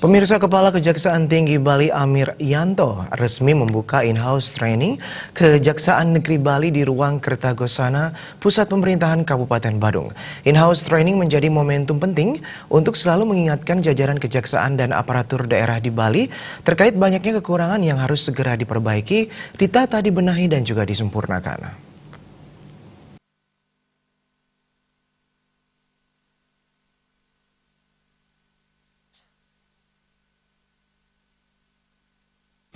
Pemirsa, Kepala Kejaksaan Tinggi Bali Amir Yanto resmi membuka in-house training Kejaksaan Negeri Bali di ruang Kertagosana, Pusat Pemerintahan Kabupaten Badung. In-house training menjadi momentum penting untuk selalu mengingatkan jajaran kejaksaan dan aparatur daerah di Bali terkait banyaknya kekurangan yang harus segera diperbaiki, ditata, dibenahi, dan juga disempurnakan.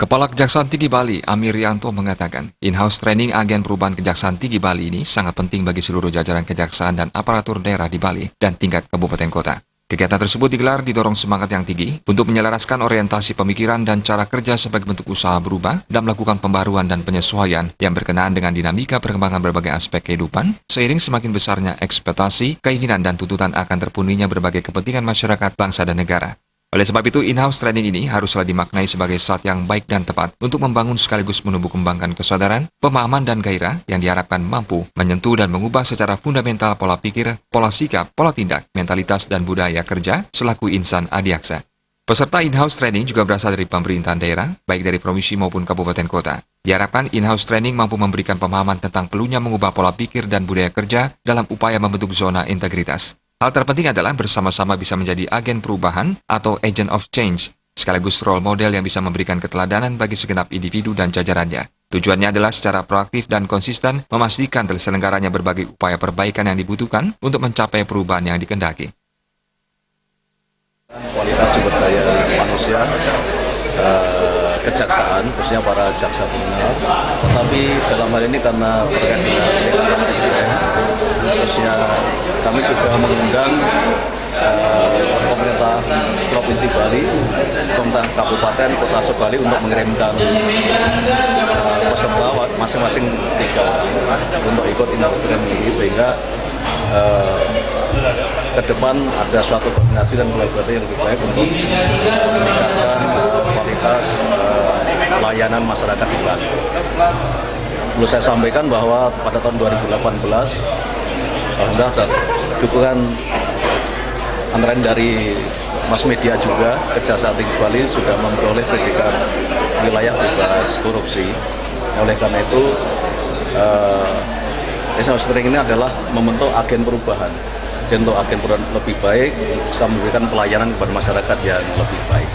Kepala Kejaksaan Tinggi Bali, Amir Yanto mengatakan, in-house training agen perubahan Kejaksaan Tinggi Bali ini sangat penting bagi seluruh jajaran kejaksaan dan aparatur daerah di Bali dan tingkat kabupaten kota. Kegiatan tersebut digelar didorong semangat yang tinggi untuk menyelaraskan orientasi pemikiran dan cara kerja sebagai bentuk usaha berubah dan melakukan pembaruan dan penyesuaian yang berkenaan dengan dinamika perkembangan berbagai aspek kehidupan, seiring semakin besarnya ekspektasi, keinginan dan tuntutan akan terpenuhinya berbagai kepentingan masyarakat, bangsa dan negara. Oleh sebab itu, in-house training ini haruslah dimaknai sebagai saat yang baik dan tepat untuk membangun sekaligus menumbuh kembangkan kesadaran, pemahaman dan gairah yang diharapkan mampu menyentuh dan mengubah secara fundamental pola pikir, pola sikap, pola tindak, mentalitas dan budaya kerja selaku insan adiaksa. Peserta in-house training juga berasal dari pemerintahan daerah, baik dari provinsi maupun kabupaten kota. Diharapkan in-house training mampu memberikan pemahaman tentang perlunya mengubah pola pikir dan budaya kerja dalam upaya membentuk zona integritas. Hal terpenting adalah bersama-sama bisa menjadi agen perubahan atau agent of change, sekaligus role model yang bisa memberikan keteladanan bagi segenap individu dan jajarannya. Tujuannya adalah secara proaktif dan konsisten memastikan terselenggaranya berbagai upaya perbaikan yang dibutuhkan untuk mencapai perubahan yang dikehendaki. Kualitas sumber daya manusia, kejaksaan, khususnya para jaksa kriminal, tetapi dalam hal ini karena terkait dengan peningkatan SDM, khususnya kami juga mengundang pemerintah Provinsi Bali, pemerintah Kabupaten Kota Sebali untuk mengirimkan peserta masing-masing 3 untuk ikut in-house training ini, sehingga ke depan ada suatu koordinasi dan kolaborasi yang lebih baik untuk meningkatkan kualitas layanan masyarakat di Bali. Perlu saya sampaikan bahwa pada tahun 2018 alhamdulillah dukungan antara dari mass media juga, Kejaksaan Tinggi Bali sudah memperoleh sertifikat wilayah bebas korupsi. Oleh karena itu, in-house training ini adalah membentuk agen perubahan. Jadi untuk agen perubahan lebih baik, bisa memberikan pelayanan kepada masyarakat yang lebih baik.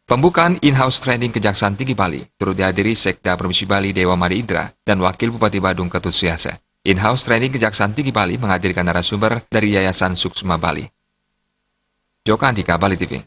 Pembukaan in-house training Kejaksaan Tinggi Bali turut dihadiri Sekda Provinsi Bali Dewa Madi Indra dan Wakil Bupati Badung Ketut Suyasa. In-house training Kejaksaan Tinggi Bali menghadirkan narasumber dari Yayasan Suksma Bali. Joko Andika, Bali TV.